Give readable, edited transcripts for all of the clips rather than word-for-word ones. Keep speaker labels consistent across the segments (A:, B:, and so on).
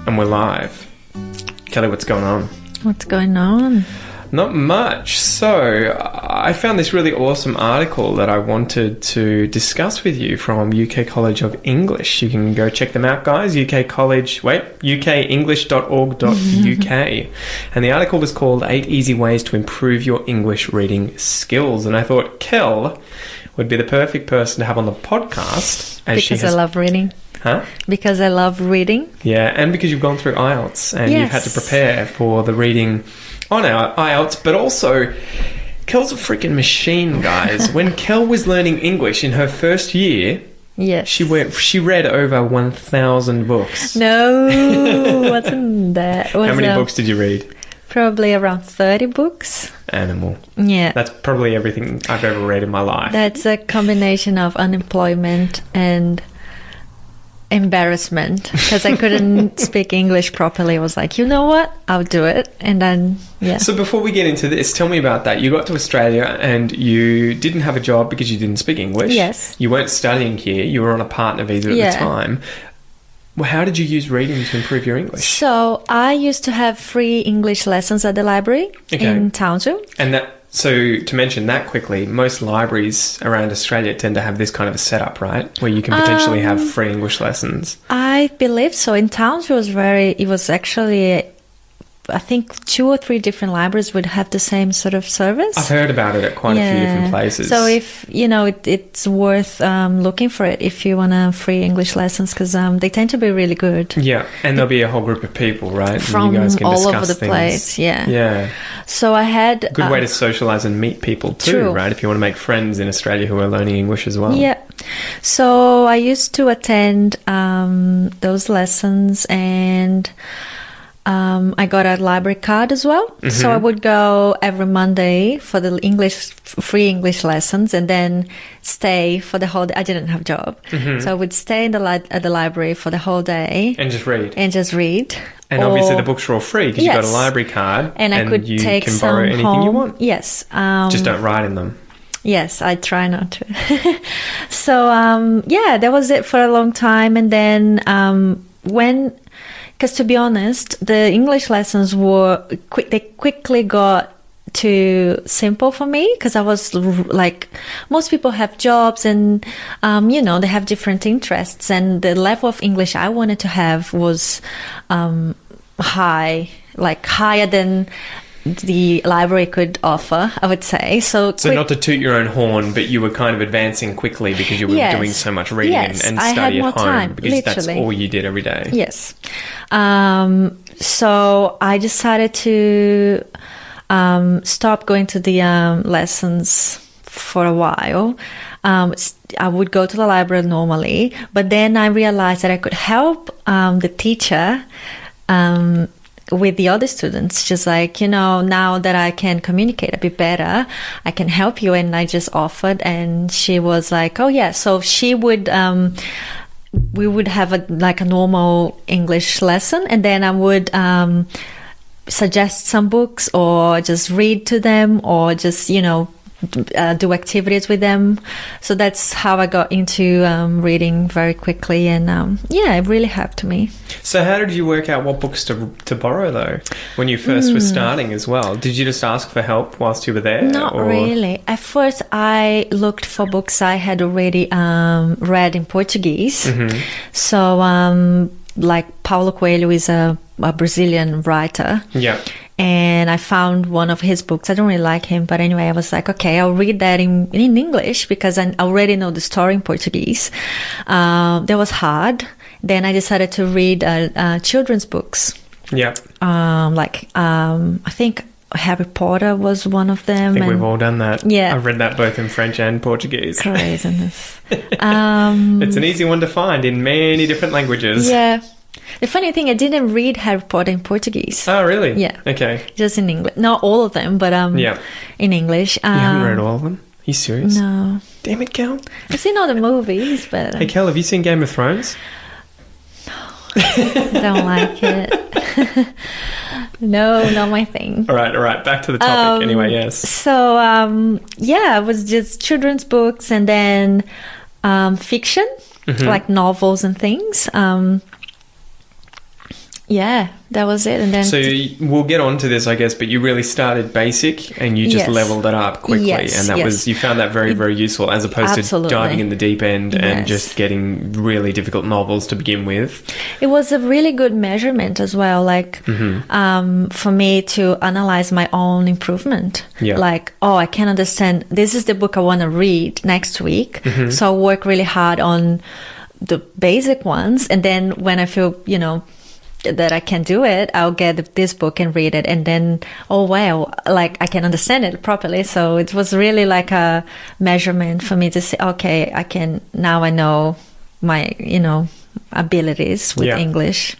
A: And we're live. Kelly, what's going on?
B: What's going on?
A: Not much. So, I found this really awesome article that I wanted to discuss with you from UK College of English. You can go check them out, guys. ukenglish.org.uk. And the article is called 8 Easy Ways to Improve Your English Reading Skills. And I thought Kel would be the perfect person to have on the podcast.
B: Because I love reading.
A: Huh?
B: Because I love reading.
A: Yeah, and because you've gone through IELTS and you've had to prepare for the reading on our IELTS, but also Kel's a freaking machine, guys. When Kel was learning English in her first year,
B: yes,
A: she read over 1,000 books.
B: No, wasn't that?
A: How many books did you read?
B: Probably around 30 books.
A: Animal.
B: Yeah.
A: That's probably everything I've ever read in my life.
B: That's a combination of unemployment and embarrassment, because I couldn't speak English properly. I was like, you know what, I'll do it. And then
A: So before we get into this, tell me about that. You got to Australia and you didn't have a job because you didn't speak English.
B: Yes.
A: You weren't studying here. You were on a partner visa at the time. Well, how did you use reading to improve your English?
B: So I used to have free English lessons at the library in Townsville.
A: And so to mention that quickly, most libraries around Australia tend to have this kind of a setup, right? Where you can potentially have free English lessons.
B: I believe so. In Townsville, it was actually, I think 2 or 3 different libraries would have the same sort of service.
A: I've heard about it at quite a few different places.
B: So if, it's worth looking for it if you want free English lessons, because they tend to be really good.
A: Yeah, and there'll be a whole group of people, right?
B: From
A: and you guys can
B: all over the
A: things.
B: place, yeah.
A: Yeah.
B: So I had...
A: Good way to socialise and meet people too, right? If you want to make friends in Australia who are learning English as well.
B: Yeah. So I used to attend those lessons, and I got a library card as well. Mm-hmm. So I would go every Monday for the free English lessons, and then stay for the whole day. I didn't have a job. Mm-hmm. So I would stay at the library for the whole day.
A: And just read.
B: And
A: obviously the books are all free because you've got a library card.
B: And I could take
A: can
B: some
A: borrow anything
B: home.
A: you want.
B: Yes.
A: Just don't write in them.
B: Yes, I try not to. So, that was it for a long time. And then because to be honest, the English lessons they quickly got too simple for me, because I was like, most people have jobs and, they have different interests, and the level of English I wanted to have was higher than the library could offer, I would say. So
A: not to toot your own horn, but you were kind of advancing quickly because you were doing so much reading and study at home,
B: time,
A: because
B: literally.
A: That's all you did every day.
B: Yes. So I decided to stop going to the lessons for a while. I would go to the library normally, but then I realized that I could help the teacher with the other students, just like, now that I can communicate a bit better, I can help you. And I just offered, and she was like, oh yeah. So she would, we would have a normal English lesson, and then I would suggest some books, or just read to them, or just, do activities with them. So that's how I got into reading very quickly, and it really helped me.
A: So how did you work out what books to borrow, though, when you first were starting as well? Did you just ask for help whilst you were there?
B: Not really. At first, I looked for books I had already read in Portuguese. Mm-hmm. So, like Paulo Coelho is a Brazilian writer. Yeah. And I found one of his books. I don't really like him, but anyway, I was like, okay, I'll read that in English, because I already know the story in Portuguese. That was hard. Then I decided to read children's books. Yeah. I think Harry Potter was one of them.
A: I think we've all done that.
B: Yeah.
A: I've read that both in French and Portuguese.
B: Craziness.
A: It's an easy one to find in many different languages.
B: Yeah. The funny thing, I didn't read Harry Potter in Portuguese.
A: Oh, really?
B: Yeah.
A: Okay.
B: Just in English. Not all of them, but in English.
A: You haven't read all of them? Are you serious?
B: No.
A: Damn it, Kel.
B: I've seen all the movies, but...
A: Hey, Kel, have you seen Game of Thrones?
B: No. Don't like it. No, not my thing.
A: All right. Back to the topic. Anyway, yes.
B: So, it was just children's books, and then fiction, like novels and things. Yeah, that was it. And then
A: So we'll get on to this, I guess, but you really started basic and you just
B: Yes.
A: leveled it up quickly.
B: Yes,
A: and that
B: yes.
A: was, you found that very, very useful as opposed
B: Absolutely.
A: to diving in the deep end and
B: Yes.
A: just getting really difficult novels to begin with.
B: it was a really good measurement as well, like for me to analyze my own improvement.
A: Yeah.
B: Like, oh, I can understand, this is the book I want to read next week. So I'll work really hard on the basic ones. And then when I feel, that I can do it, I'll get this book and read it. And then, oh, wow, like I can understand it properly. So it was really like a measurement for me to say, okay, now I know my, abilities with
A: Yeah.
B: English.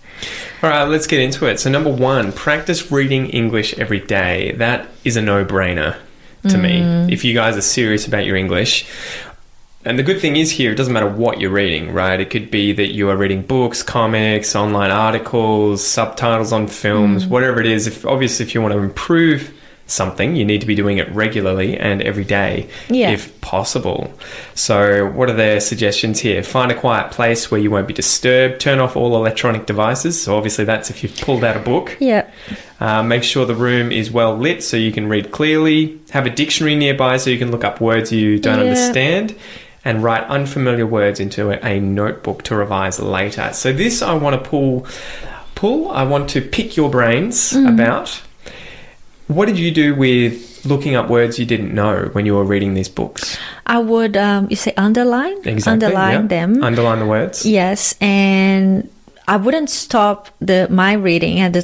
A: All right, let's get into it. So number 1, practice reading English every day. That is a no-brainer to me. If you guys are serious about your English. And the good thing is here, it doesn't matter what you're reading, right? It could be that you are reading books, comics, online articles, subtitles on films, whatever it is. If you want to improve something, you need to be doing it regularly and every day, if possible. So what are their suggestions here? Find a quiet place where you won't be disturbed. Turn off all electronic devices. So obviously that's if you've pulled out a book.
B: Yeah.
A: Make sure the room is well lit so you can read clearly. Have a dictionary nearby so you can look up words you don't understand. And write unfamiliar words into a notebook to revise later. So this I want to pull. I want to pick your brains about. What did you do with looking up words you didn't know when you were reading these books?
B: I would, you say underline?
A: Exactly,
B: Underline them.
A: Underline the words.
B: Yes, and I wouldn't stop my reading at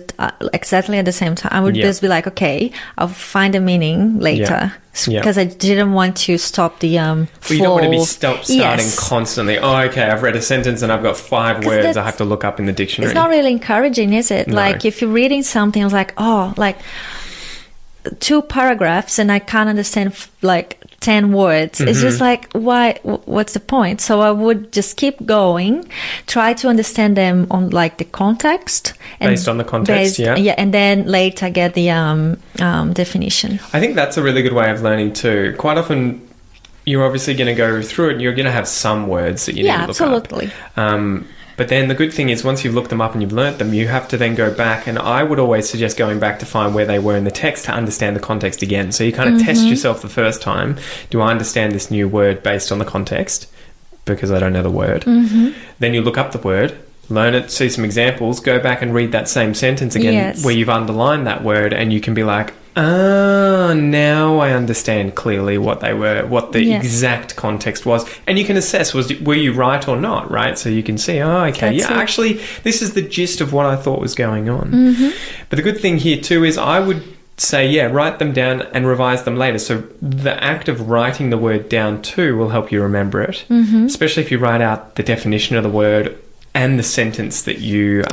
B: exactly at the same time. I would just be like, okay, I'll find a meaning later. Because I didn't want to stop the
A: Well, you don't want to be starting constantly. Oh, okay, I've read a sentence and I've got 5 words I have to look up in the dictionary.
B: It's not really encouraging, is it?
A: No.
B: Like if you're reading something, it's like, oh, like 2 paragraphs and I can't understand like 10 words. It's just like, why? What's the point? So I would just keep going, try to understand them on like the context. And
A: based on the context,
B: yeah, and then later get the definition.
A: I think that's a really good way of learning too. Quite often, you're obviously going to go through it and you're going to have some words that you need to look
B: absolutely.
A: up. But then the good thing is once you've looked them up and you've learnt them, you have to then go back. And I would always suggest going back to find where they were in the text to understand the context again. So you kind of test yourself the first time. Do I understand this new word based on the context? Because I don't know the word. Then you look up the word, learn it, see some examples, go back and read that same sentence again where you've underlined that word and you can be like, now I understand clearly what they were, what the exact context was. And you can assess, were you right or not, right? So you can see, actually, this is the gist of what I thought was going on. But the good thing here too is I would say, write them down and revise them later. So the act of writing the word down too will help you remember it, especially if you write out the definition of the word and the sentence that you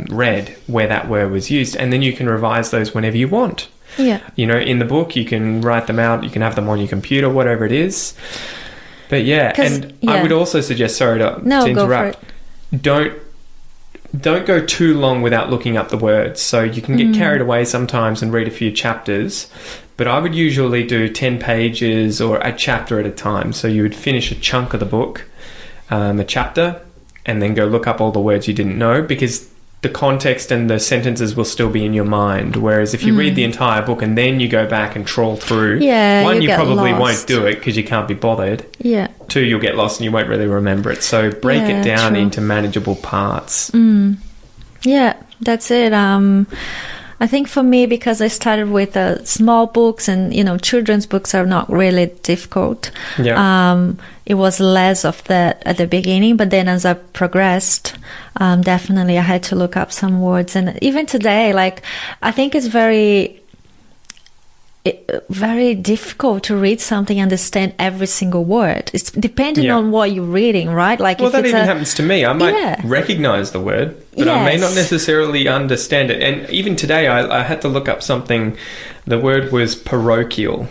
A: read where that word was used. And then you can revise those whenever you want.
B: Yeah.
A: In the book, you can write them out, you can have them on your computer, whatever it is. But I would also suggest, sorry to interrupt, don't go too long without looking up the words. So you can get carried away sometimes and read a few chapters, but I would usually do 10 pages or a chapter at a time. So you would finish a chunk of the book, a chapter, and then go look up all the words you didn't know, because the context and the sentences will still be in your mind. Whereas if you read the entire book and then you go back and trawl through, one, you probably won't do it because you can't be bothered.
B: Yeah.
A: 2, you'll get lost and you won't really remember it. So break it down into manageable parts.
B: Yeah, that's it. I think for me, because I started with small books and, children's books are not really difficult.
A: Yeah.
B: It was less of that at the beginning, but then as I progressed, definitely I had to look up some words. And even today, I think it's very difficult to read something and understand every single word. It's depending on what you're reading, right?
A: Well, that even happens to me. I might recognize the word, but I may not necessarily understand it. And even today, I had to look up something. The word was parochial,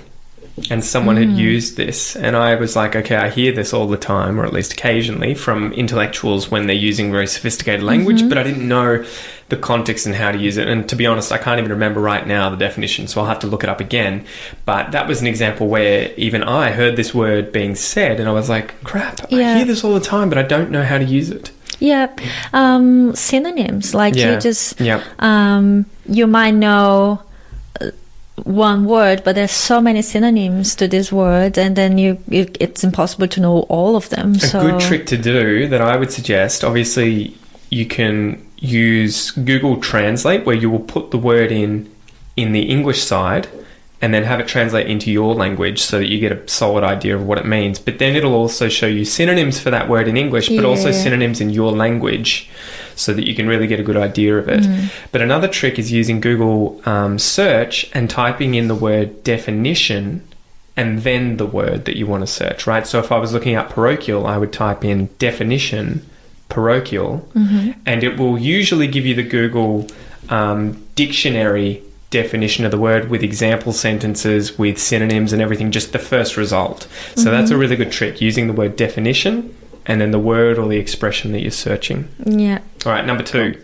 A: and someone had used this. And I was like, okay, I hear this all the time, or at least occasionally, from intellectuals when they're using very sophisticated language, but I didn't know the context and how to use it. And to be honest, I can't even remember right now the definition, so I'll have to look it up again. But that was an example where even I heard this word being said and I was like, crap, I hear this all the time, but I don't know how to use it.
B: Yeah. Synonyms. Like
A: Yeah.
B: you just,
A: Yep.
B: you might know one word, but there's so many synonyms to this word, and then it's impossible to know all of them.
A: A good trick to do that I would suggest, obviously, you can use Google Translate, where you will put the word in the English side and then have it translate into your language so that you get a solid idea of what it means. But then it'll also show you synonyms for that word in English, but also synonyms in your language, so that you can really get a good idea of it. But another trick is using Google search and typing in the word definition and then the word that you want to search, right? So if I was looking at parochial, I would type in definition parochial, and it will usually give you the Google dictionary definition of the word with example sentences, with synonyms and everything, just the first result. So that's a really good trick, using the word definition and then the word or the expression that you're searching.
B: Yeah.
A: All right, number 2.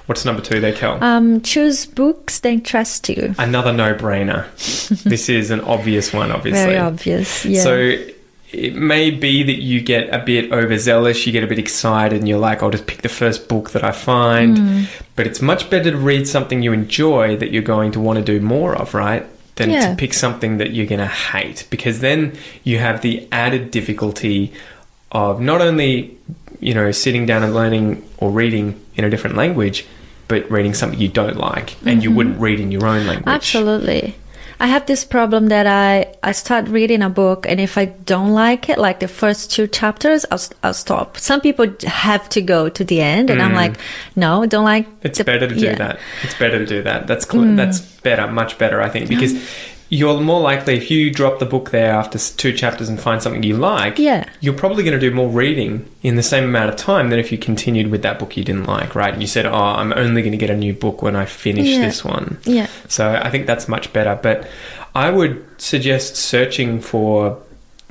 A: What's number 2 there, Kel?
B: Choose books that interest you.
A: Another no-brainer. This is an obvious one, obviously.
B: Very obvious, yeah.
A: So it may be that you get a bit overzealous, you get a bit excited, and you're like, I'll just pick the first book that I find. But it's much better to read something you enjoy that you're going to want to do more of, right? Than to pick something that you're going to hate. Because then you have the added difficulty of not only, sitting down and learning or reading in a different language, but reading something you don't like and you wouldn't read in your own language.
B: Absolutely. I have this problem that I start reading a book, and if I don't like it, like the first 2 chapters, I'll stop. Some people have to go to the end, and I'm like, no, don't like.
A: It's better to do that. It's better to do that. That's that's better, much better, I think, because you're more likely, if you drop the book there after 2 chapters and find something you like, you're probably going to do more reading in the same amount of time than if you continued with that book you didn't like, right? And you said, I'm only going to get a new book when I finish this one.
B: Yeah.
A: So I think that's much better. But I would suggest searching for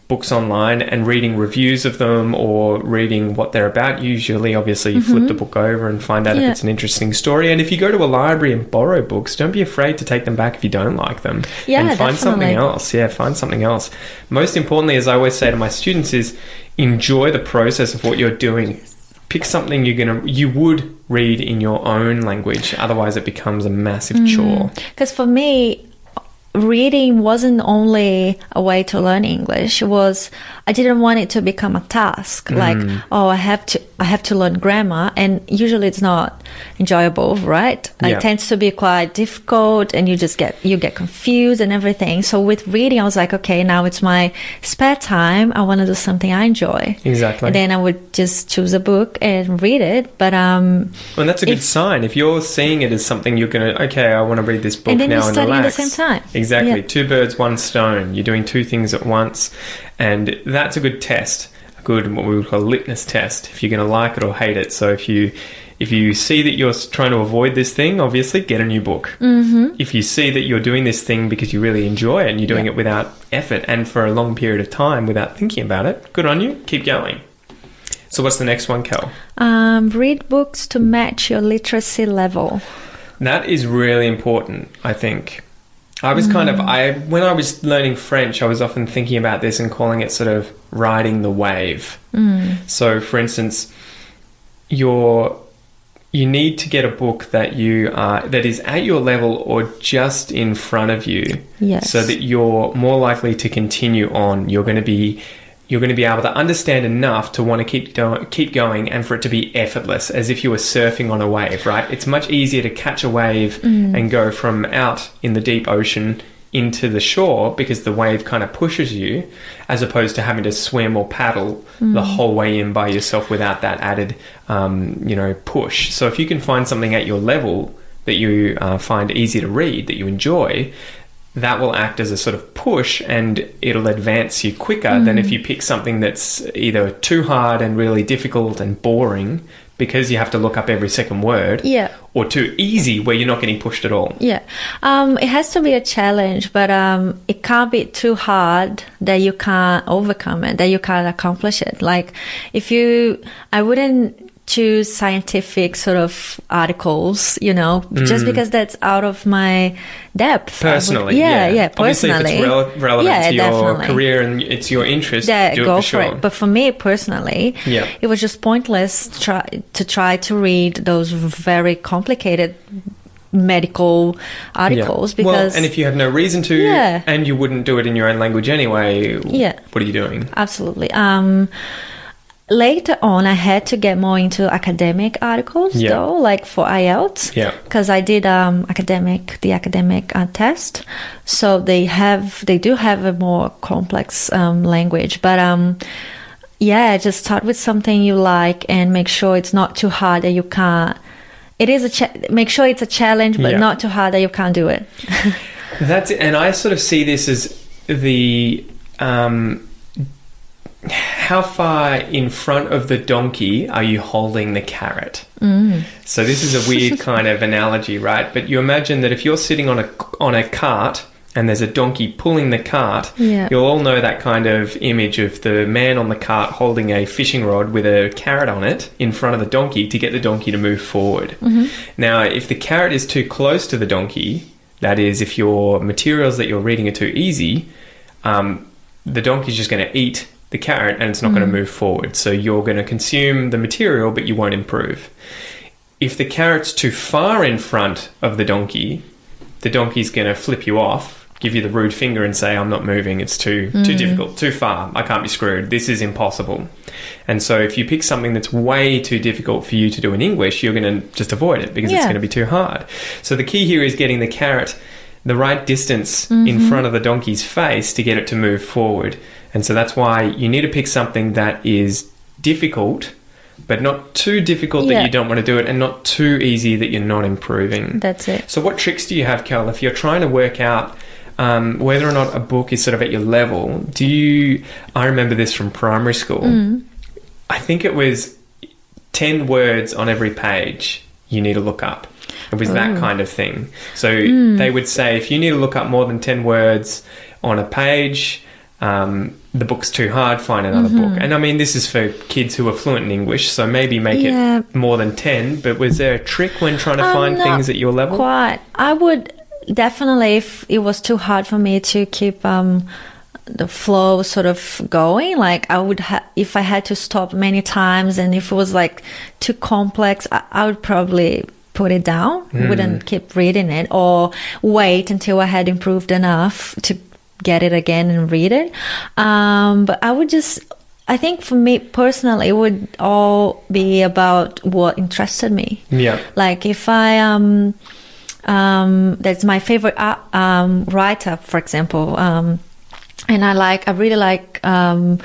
A: books online and reading reviews of them or reading what they're about. Usually, obviously, you flip the book over and find out if it's an interesting story. And if you go to a library and borrow books, don't be afraid to take them back if you don't like them.
B: Yeah,
A: and find something else. Yeah, find something else. Most importantly, as I always say to my students, is enjoy the process of what you're doing. Pick something you would read in your own language. Otherwise, it becomes a massive chore.
B: Because for me, reading wasn't only a way to learn English. I didn't want it to become a task. Like, I have to learn grammar, and usually it's not enjoyable, right? It tends to be quite difficult, and you get confused and everything. So with reading, I was like, okay, now it's my spare time. I want to do something I enjoy.
A: Exactly.
B: And then I would just choose a book and read it. But
A: well, that's a good sign. If you're seeing it as something you're going to, I want to read this book
B: and then
A: now
B: you're
A: and
B: studying
A: relax.
B: at the same time.
A: Exactly. 2 birds, 1 stone. You're doing 2 things at once. And that's a good test, what we would call a litmus test, if you're going to like it or hate it. So if you see that you're trying to avoid this thing, obviously get a new book. If you see that you're doing this thing because you really enjoy it and you're doing it without effort and for a long period of time without thinking about it, good on you, keep going. So what's the next one, Kel?
B: Read books to match your literacy level.
A: That is really important, I think. I was when I was learning French, I was often thinking about this and calling it sort of riding the wave. So, for instance, you need to get a book that that is at your level or just in front of you, so that you're more likely to continue on. You're going to be able to understand enough to want to keep going, and for it to be effortless, as if you were surfing on a wave, right? It's much easier to catch a wave and go from out in the deep ocean into the shore because the wave kind of pushes you, as opposed to having to swim or paddle the whole way in by yourself without that added, push. So if you can find something at your level that you find easy to read, that you enjoy, that will act as a sort of push, and it'll advance you quicker than if you pick something that's either too hard and really difficult and boring because you have to look up every second word, or too easy where you're not getting pushed at all. It
B: has to be a challenge, but it can't be too hard that you can't overcome it, that you can't accomplish it. Like I wouldn't choose scientific sort of articles, you know, just because that's out of my depth.
A: Personally,
B: personally.
A: Obviously, if it's relevant to your career and it's your interest, do
B: go
A: it for sure.
B: it. But for me personally, it was just pointless to try to read those very complicated medical articles because
A: and if you have no reason to and you wouldn't do it in your own language anyway, what are you doing?
B: Absolutely. Later on I had to get more into academic articles though, like for IELTS, because I did the academic test, so they do have a more complex language, but just start with something you like and make sure it's not too hard that you can't. It is make sure it's a challenge, but not too hard that you can't do it.
A: That's it. And I sort of see this as the how far in front of the donkey are you holding the carrot? So this is a weird kind of analogy, right? But you imagine that if you're sitting on a cart and there's a donkey pulling the cart, you'll all know that kind of image of the man on the cart holding a fishing rod with a carrot on it in front of the donkey to get the donkey to move forward. Now, if the carrot is too close to the donkey, that is, if your materials that you're reading are too easy, the donkey's just going to eat the carrot and it's not going to move forward. So you're going to consume the material, but you won't improve. If the carrot's too far in front of the donkey's going to flip you off, give you the rude finger and say, I'm not moving, it's too difficult, too far, I can't be screwed, this is impossible. And so if you pick something that's way too difficult for you to do in English, you're going to just avoid it because it's going to be too hard. So the key here is getting the carrot the right distance in front of the donkey's face to get it to move forward. And so that's why you need to pick something that is difficult, but not too difficult that you don't want to do it, and not too easy that you're not improving.
B: That's it.
A: So what tricks do you have, Kel, if you're trying to work out whether or not a book is sort of at your level? I remember this from primary school. I think it was 10 words on every page you need to look up. It was that kind of thing. So they would say, if you need to look up more than 10 words on a page, the book's too hard, find another book. And I mean, this is for kids who are fluent in English, so maybe make it more than 10. But was there a trick when trying to find things at your level?
B: Quite. I would definitely, if it was too hard for me to keep the flow sort of going, like I would if I had to stop many times, and if it was like too complex, I would probably put it down, wouldn't keep reading it, or wait until I had improved enough to get it again and read it. But I think for me personally, it would all be about what interested me. Yeah. Like if I, that's my favorite writer, for example, and I really like a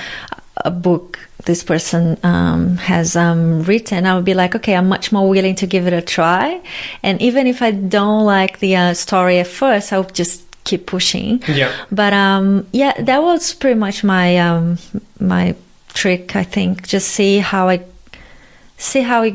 B: book this person has written, I would be like, okay, I'm much more willing to give it a try. And even if I don't like the story at first, I would just keep pushing. Yeah. But that was pretty much my my trick, I think. Just see how it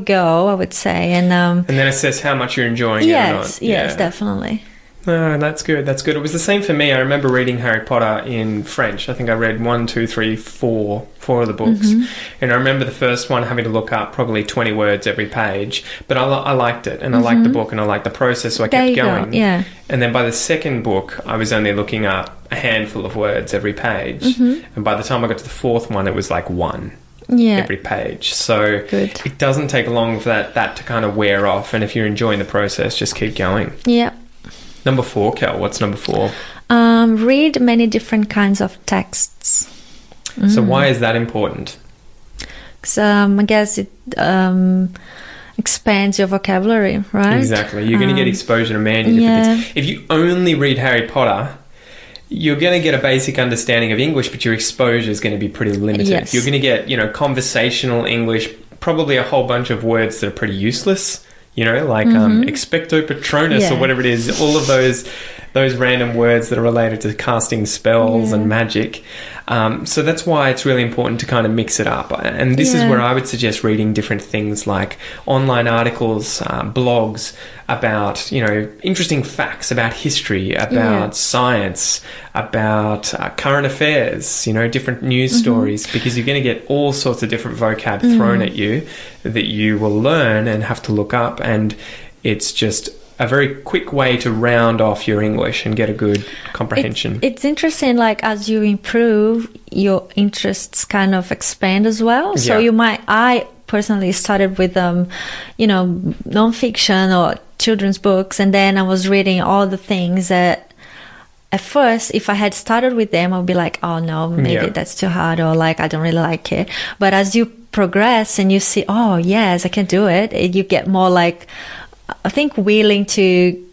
B: go, I would say, and
A: then assess how much you're enjoying it or not.
B: Yes, definitely.
A: Oh, that's good. That's good. It was the same for me. I remember reading Harry Potter in French. I think I read 1, 2, 3, 4 of the books. And I remember the first one having to look up probably 20 words every page. But I liked it, and I liked the book, and I liked the process, so I kept going. Yeah. And then by the second book, I was only looking up a handful of words every page. And by the time I got to the fourth one, it was like 1. Every page. So it doesn't take long for that to kind of wear off. And if you're enjoying the process, just keep going.
B: Yeah.
A: Number 4, Kel, what's number 4?
B: Read many different kinds of texts.
A: So why is that important?
B: Because I guess it expands your vocabulary, right?
A: Exactly. You're going to get exposure to many different things. If you only read Harry Potter, you're going to get a basic understanding of English, but your exposure is going to be pretty limited. Yes. You're going to get, conversational English, probably a whole bunch of words that are pretty useless. Like expecto patronus or whatever it is, all of those random words that are related to casting spells and magic. So that's why it's really important to kind of mix it up. And this is where I would suggest reading different things like online articles, blogs, about, interesting facts about history, about science, about current affairs, different news stories, because you're going to get all sorts of different vocab thrown at you that you will learn and have to look up. And it's just a very quick way to round off your English and get a good comprehension.
B: It's interesting, like, as you improve, your interests kind of expand as well. So I personally started with, nonfiction or children's books, and then I was reading all the things that at first, if I had started with them, I would be like, oh no, maybe that's too hard, or like, I don't really like it. But as you progress and you see, oh yes, I can do it, you get more like, I think, willing to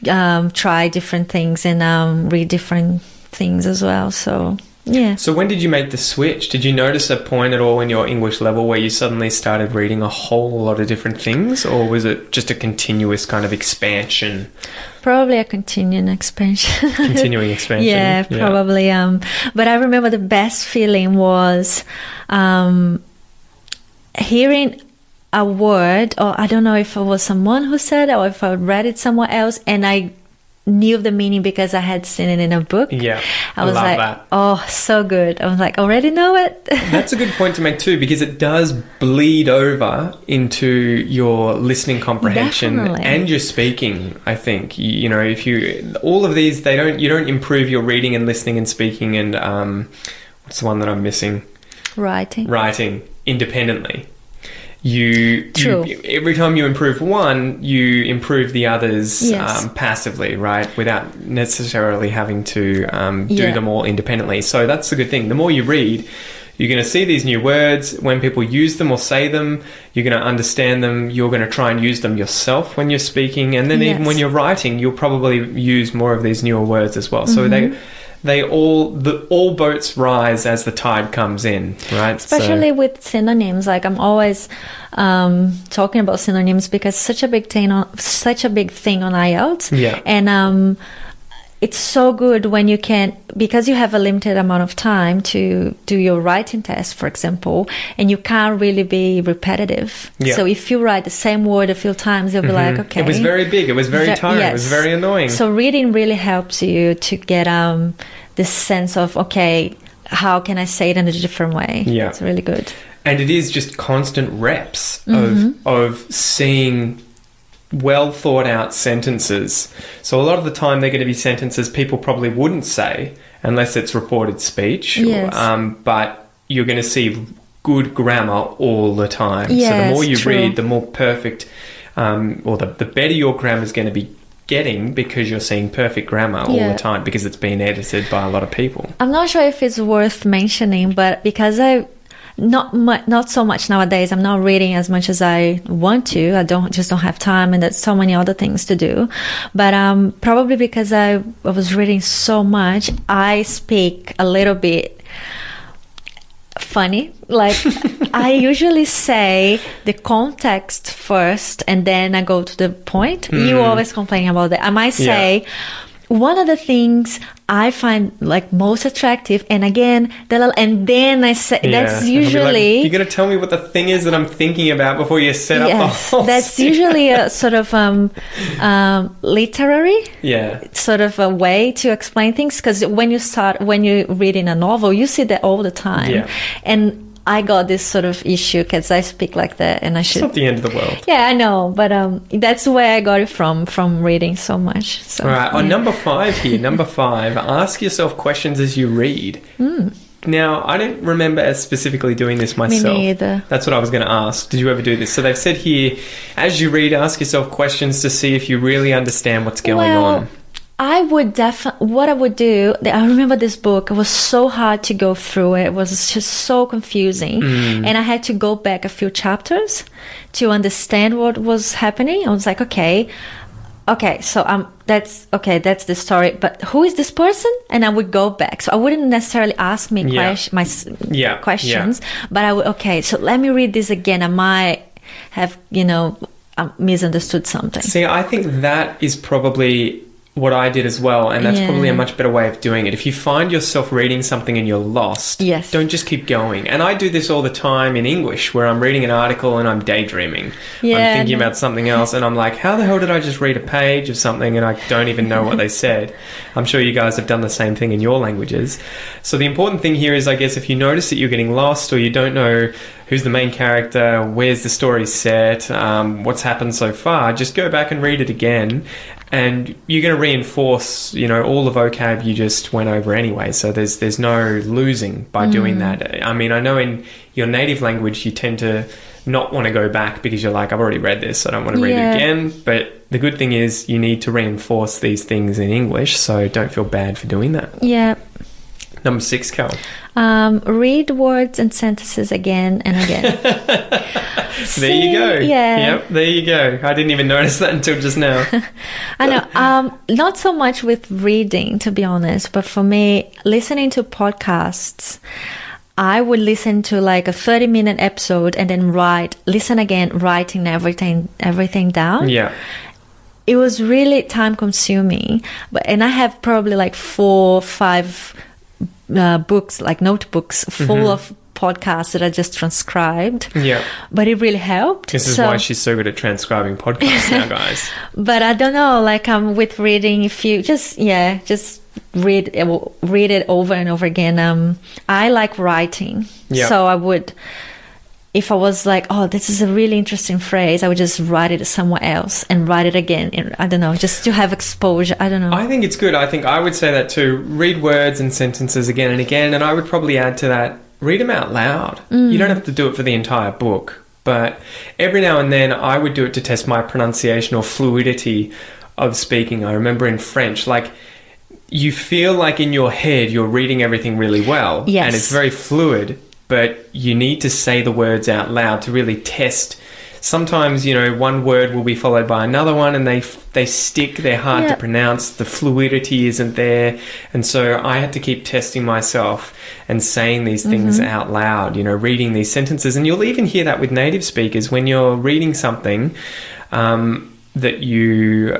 B: try different things and read different things as well. So, yeah.
A: So when did you make the switch? Did you notice a point at all in your English level where you suddenly started reading a whole lot of different things, or was it just a continuous kind of expansion?
B: Probably a continuing expansion.
A: Continuing expansion.
B: Yeah, probably. But I remember the best feeling was hearing a word, or I don't know if it was someone who said it or if I read it somewhere else, and I knew the meaning because I had seen it in a book.
A: Yeah,
B: I was like,
A: that.
B: Oh, so good. I was like, already know it.
A: That's a good point to make too, because it does bleed over into your listening comprehension
B: Definitely.
A: and your speaking. I think if you all of these, you don't improve your reading and listening and speaking and what's the one that I'm missing? Writing independently. You every time you improve one, you improve the others passively, right? Without necessarily having to do them all independently. So that's the good thing. The more you read, you're going to see these new words. When people use them or say them, you're going to understand them. You're going to try and use them yourself when you're speaking. And then even when you're writing, you'll probably use more of these newer words as well. So all boats rise as the tide comes in, right?
B: Especially with synonyms. Like, I'm always talking about synonyms because such a big thing on IELTS. Yeah. And it's so good when you can, because you have a limited amount of time to do your writing test, for example, and you can't really be repetitive. Yeah. So if you write the same word a few times, you'll be like, okay.
A: It was very big. It was very tiring. Yes. It was very annoying.
B: So reading really helps you to get this sense of, okay, how can I say it in a different way? Yeah. It's really good.
A: And it is just constant reps of seeing well thought out sentences. So a lot of the time they're going to be sentences people probably wouldn't say unless it's reported speech. Yes. But you're going to see good grammar all the time. Yes, so the more you read, the more perfect or the better your grammar is going to be getting, because you're seeing perfect grammar all the time because it's been edited by a lot of people.
B: I'm not sure if it's worth mentioning, but because not so much nowadays. I'm not reading as much as I want to. I don't have time, and there's so many other things to do. But probably because I was reading so much, I speak a little bit funny. Like, I usually say the context first, and then I go to the point. You always complain about that. I might say one of the things I find like most attractive, and again, and then I say that's usually
A: you're going to tell me what the thing is that I'm thinking about before you set up the whole
B: that's thing. Usually a sort of literary sort of a way to explain things, because when you're reading a novel, you see that all the time, and I got this sort of issue because I speak like that, and I should.
A: It's not the end of the world.
B: Yeah, I know, but that's where I got it from reading so much. So,
A: all right, on number 5 here, number 5, ask yourself questions as you read. Now, I don't remember as specifically doing this myself.
B: Me neither.
A: That's what I was going to ask. Did you ever do this? So they've said here, as you read, ask yourself questions to see if you really understand what's going on.
B: I would what I would do, I remember this book, it was so hard to go through it. It was just so confusing. And I had to go back a few chapters to understand what was happening. I was like, okay, so that's the story, but who is this person? And I would go back. So I wouldn't necessarily ask me questions, but I would, so let me read this again. I might have, misunderstood something.
A: See, I think that is probably what I did as well, and that's probably a much better way of doing it. If you find yourself reading something and you're lost, don't just keep going. And I do this all the time in English, where I'm reading an article and I'm daydreaming. I'm thinking about something else, and I'm like, how the hell did I just read a page of something and I don't even know what they said? I'm sure you guys have done the same thing in your languages. So the important thing here is, I guess, if you notice that you're getting lost, or you don't know who's the main character, where's the story set, what's happened so far, just go back and read it again. And you're going to reinforce, all the vocab you just went over anyway. So there's no losing by doing that. I mean, I know in your native language you tend to not want to go back because you're like, I've already read this, I don't want to read it again. But the good thing is you need to reinforce these things in English, so don't feel bad for doing that.
B: Yeah.
A: Number 6, Cal.
B: Read words and sentences again and again.
A: There you go.
B: Yeah.
A: Yep, there you go. I didn't even notice that until just now.
B: I know. Not so much with reading, to be honest, but for me, listening to podcasts, I would listen to like a 30-minute episode and then listen again, writing everything down.
A: Yeah.
B: It was really time consuming, and I have probably like 4 or 5 books, like notebooks full of podcasts that I just transcribed.
A: Yeah.
B: But it really helped.
A: This is why she's so good at transcribing podcasts now, guys.
B: But I don't know, like with reading, if you just read it over and over again. I like writing. Yeah. So I would, if I was like, oh, this is a really interesting phrase, I would just write it somewhere else and write it again. And I don't know, just to have exposure. I don't know. I
A: think it's good. I think I would say that too. Read words and sentences again and again. And I would probably add to that, read them out loud. You don't have to do it for the entire book. But every now and then I would do it to test my pronunciation or fluidity of speaking. I remember in French, like, you feel like in your head you're reading everything really well.
B: Yes.
A: And it's very fluid. But you need to say the words out loud to really test. Sometimes, one word will be followed by another one and they stick, they're hard to pronounce, the fluidity isn't there. And so I had to keep testing myself and saying these things out loud, reading these sentences. And you'll even hear that with native speakers when you're reading something that you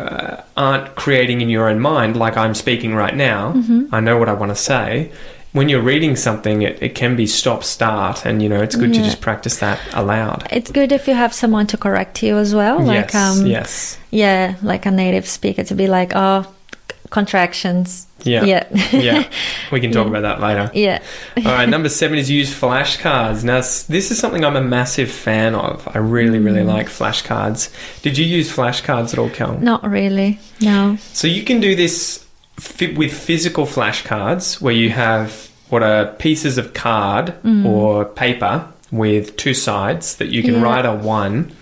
A: aren't creating in your own mind, like I'm speaking right now. I know what I want to say. When you're reading something, it can be stop-start, and, it's good to just practice that aloud.
B: It's good if you have someone to correct you as well. Like,
A: yes.
B: Yeah, like a native speaker to be like, oh, contractions.
A: Yeah. We can talk about that later.
B: Yeah.
A: All right, number 7 is use flashcards. Now, this is something I'm a massive fan of. I really, really like flashcards. Did you use flashcards at all, Kel?
B: Not really, no.
A: So you can do this with physical flashcards, where you have what are pieces of card or paper with 2 sides that you can write on one.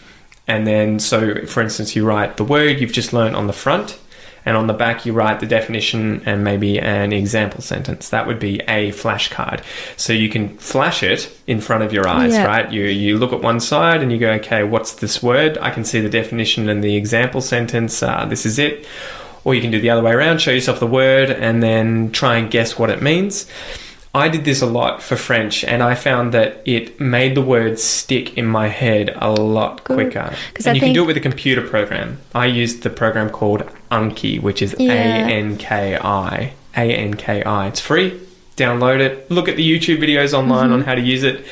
A: And then, so for instance, you write the word you've just learnt on the front, and on the back you write the definition and maybe an example sentence. That would be a flashcard. So you can flash it in front of your eyes, right? You look at one side and you go, okay, what's this word? I can see the definition and the example sentence. This is it. Or you can do the other way around, show yourself the word and then try and guess what it means. I did this a lot for French, and I found that it made the words stick in my head a lot quicker. And you can do it with a computer program. I used the program called Anki, which is A-N-K-I. A-N-K-I. It's free. Download it. Look at the YouTube videos online on how to use it.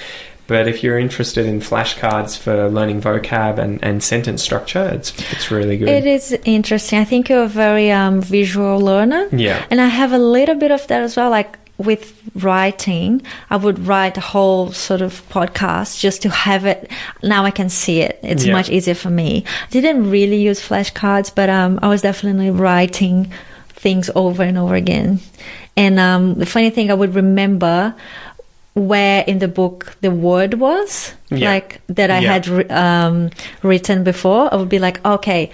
A: But if you're interested in flashcards for learning vocab and sentence structure, it's really good.
B: It is interesting. I think you're a very visual learner.
A: Yeah.
B: And I have a little bit of that as well. Like with writing, I would write a whole sort of podcast just to have it. Now I can see it. It's much easier for me. I didn't really use flashcards, but I was definitely writing things over and over again. And the funny thing, I would remember where in the book the word was, like that I had written before. I would be like, okay,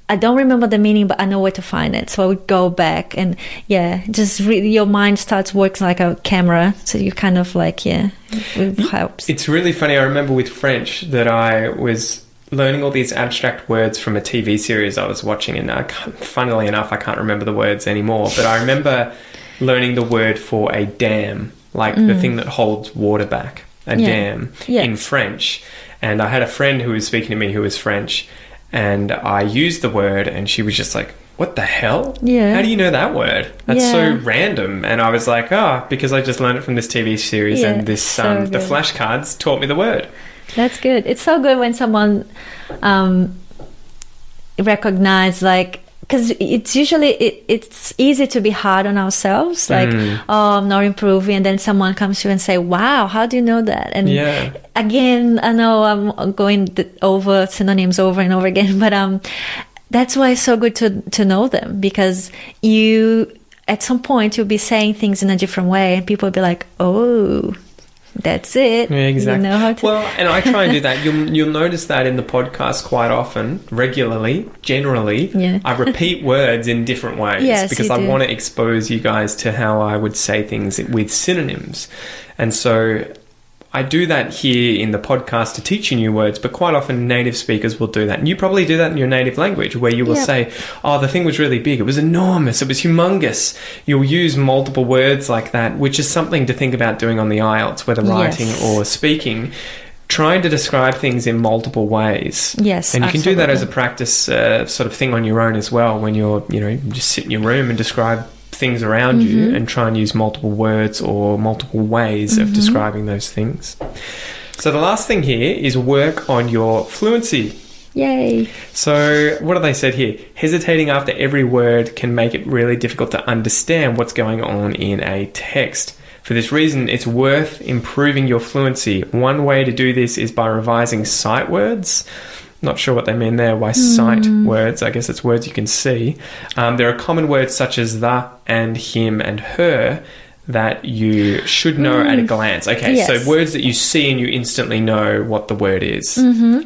B: I don't remember the meaning, but I know where to find it. So I would go back and just really your mind starts working like a camera. So you kind of like, it helps.
A: It's really funny. I remember with French that I was learning all these abstract words from a TV series I was watching, and funnily enough, I can't remember the words anymore, but I remember learning the word for a dam. Like the thing that holds water back, a dam, in French. And I had a friend who was speaking to me who was French, and I used the word, and she was just like, what the hell?
B: Yeah.
A: How do you know that word? That's so
B: Yeah.
A: random. And I was like, because I just learned it from this TV series
B: Yeah,
A: and this
B: so
A: the
B: good.
A: flashcards taught me the word.
B: That's good. It's so good when someone recognize, like, because it's usually it's easy to be hard on ourselves, like, oh, I'm not improving, and then someone comes to you and say, wow, how do you know that? And
A: Yeah.
B: again, I know I'm going over synonyms over and over again, but that's why it's so good to know them, because you at some point you'll be saying things in a different way and people will be like, oh, that's it.
A: Yeah, exactly.
B: You know how to...
A: Well, and I try and do that. You'll notice that in the podcast quite often, regularly, generally.
B: Yeah.
A: I repeat words in different ways
B: Yes,
A: because
B: you
A: I
B: do.
A: want to expose you guys to how I would say things with synonyms. And so I do that here in the podcast to teach you new words, but quite often native speakers will do that. And you probably do that in your native language, where you will
B: Yep.
A: say, oh, the thing was really big. It was enormous. It was humongous. You'll use multiple words like that, which is something to think about doing on the IELTS, whether writing
B: Yes.
A: or speaking, trying to describe things in multiple ways.
B: Yes,
A: And you can do that as a
B: absolutely.
A: practice sort of thing on your own as well, when you're, just sit in your room and describe things around you and try and use multiple words or multiple ways of describing those things. So the last thing here is work on your fluency.
B: Yay.
A: So what have they said here? Hesitating after every word can make it really difficult to understand what's going on in a text. For this reason, it's worth improving your fluency. One way to do this is by revising sight words. Not sure what they mean there by sight words. I guess it's words you can see. There are common words such as the and him and her that you should know at a glance. Okay,
B: Yes.
A: so words that you see and you instantly know what the word is.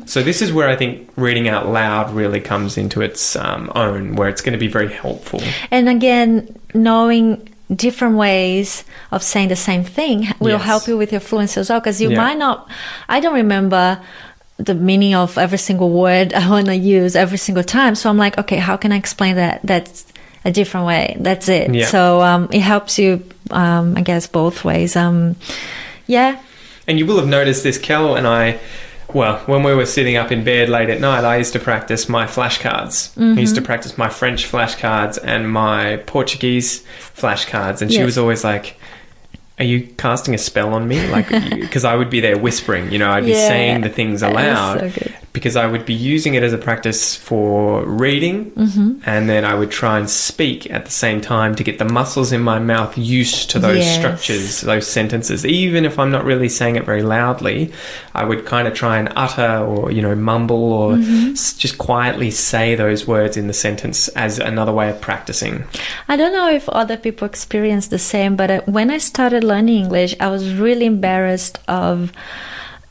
A: So this is where I think reading out loud really comes into its own, where it's going to be very helpful.
B: And again, knowing different ways of saying the same thing will
A: Yes.
B: help you with your fluency as well, because you
A: Yeah.
B: might not... I don't remember the meaning of every single word I want to use every single time. So I'm like, okay, how can I explain that? That's a different way. That's it.
A: Yeah.
B: So it helps you, I guess, both ways. Yeah.
A: And you will have noticed this, Kel and I, well, when we were sitting up in bed late at night, I used to practice my flashcards. I used to practice my French flashcards and my Portuguese flashcards. And she
B: Yes.
A: was always like, are you casting a spell on me? Like, because I would be there whispering, I'd be
B: Yeah.
A: saying the things
B: That is
A: aloud.
B: so good.
A: Because I would be using it as a practice for reading, and then I would try and speak at the same time to get the muscles in my mouth used to those
B: Yes.
A: structures, those sentences. Even if I'm not really saying it very loudly, I would kind of try and utter or, mumble or just quietly say those words in the sentence as another way of practicing.
B: I don't know if other people experience the same, but when I started learning English, I was really embarrassed of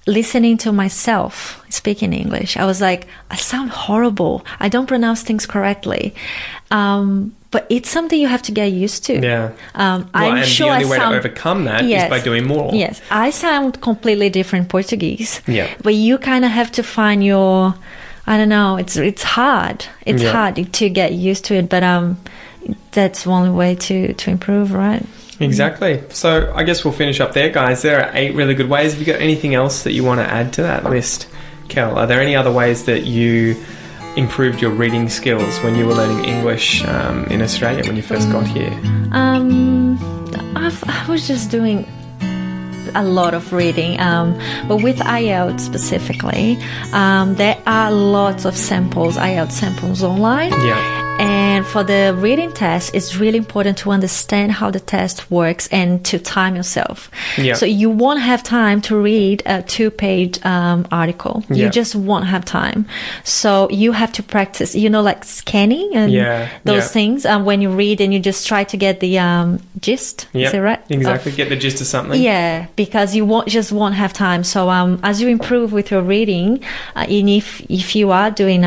B: listening to myself speaking English. I was like, I sound horrible. I don't pronounce things correctly. But it's something you have to get used to.
A: Yeah.
B: I'm
A: and
B: sure
A: the only
B: I
A: way
B: sound...
A: to overcome that is
B: Yes.
A: by doing more.
B: Yes, I sound completely different Portuguese.
A: Yeah.
B: But you kind of have to find your... I don't know. It's hard. It's
A: Yeah.
B: hard to get used to it. But that's one way to improve, right?
A: Exactly. So I guess we'll finish up there, guys. There are 8 really good ways. Have you got anything else that you want to add to that list, Kel? Are there any other ways that you improved your reading skills when you were learning English in Australia when you first got here?
B: I was just doing a lot of reading, but with IELTS specifically, there are lots of samples, IELTS samples online.
A: Yeah.
B: And for the reading test, it's really important to understand how the test works and to time yourself.
A: Yeah.
B: So you won't have time to read a 2-page article.
A: Yeah.
B: You just won't have time. So you have to practice, like scanning and those
A: Yeah.
B: things. When you read and you just try to get the gist.
A: Yeah.
B: Is it right?
A: Exactly. Get the gist of something.
B: Yeah, because you won't have time. So as you improve with your reading, and if you are doing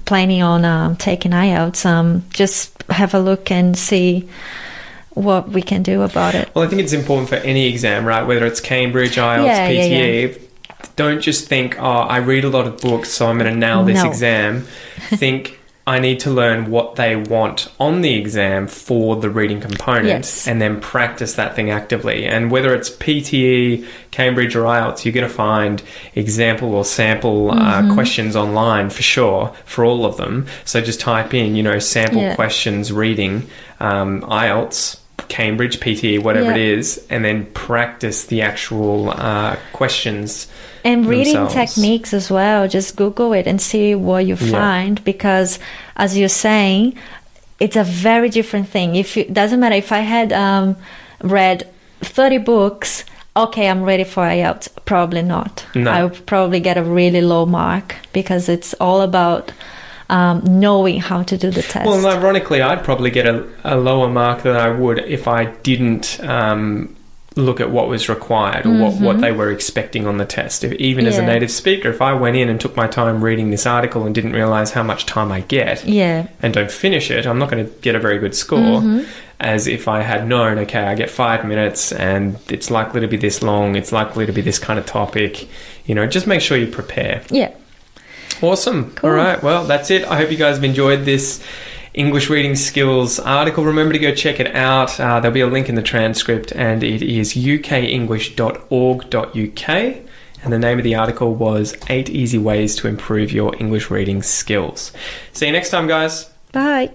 B: planning on taking IELTS, just have a look and see what we can do about it.
A: Well, I think it's important for any exam, right? Whether it's Cambridge, IELTS,
B: Yeah,
A: PTE.
B: yeah.
A: Don't just think, I read a lot of books, so I'm going to nail this
B: No.
A: exam. Think, I need to learn what they want on the exam for the reading component,
B: Yes.
A: and then practice that thing actively. And whether it's PTE, Cambridge, or IELTS, you're going to find example or sample questions online for sure for all of them. So just type in, sample questions reading, IELTS, Cambridge, PTE, whatever it is, and then practice the actual questions.
B: And reading
A: themselves.
B: techniques as well. Just Google it and see what you find, because as you're saying, it's a very different thing. It doesn't matter if I had read 30 books, okay, I'm ready for IELTS. Probably not.
A: No.
B: I would probably get a really low mark, because it's all about knowing how to do the test.
A: Well, ironically, I'd probably get a lower mark than I would if I didn't look at what was required, or what they were expecting on the test. Even as a native speaker, if I went in and took my time reading this article and didn't realise how much time I get and don't finish it, I'm not going to get a very good score. As if I had known, okay, I get 5 minutes and it's likely to be this long, it's likely to be this kind of topic. Just make sure you prepare.
B: Yeah.
A: Awesome.
B: Cool.
A: All right. Well, that's it. I hope you guys have enjoyed this English reading skills article. Remember to go check it out. There'll be a link in the transcript, and it is ukenglish.org.uk. And the name of the article was 8 Easy Ways to Improve Your English Reading Skills. See you next time, guys.
B: Bye.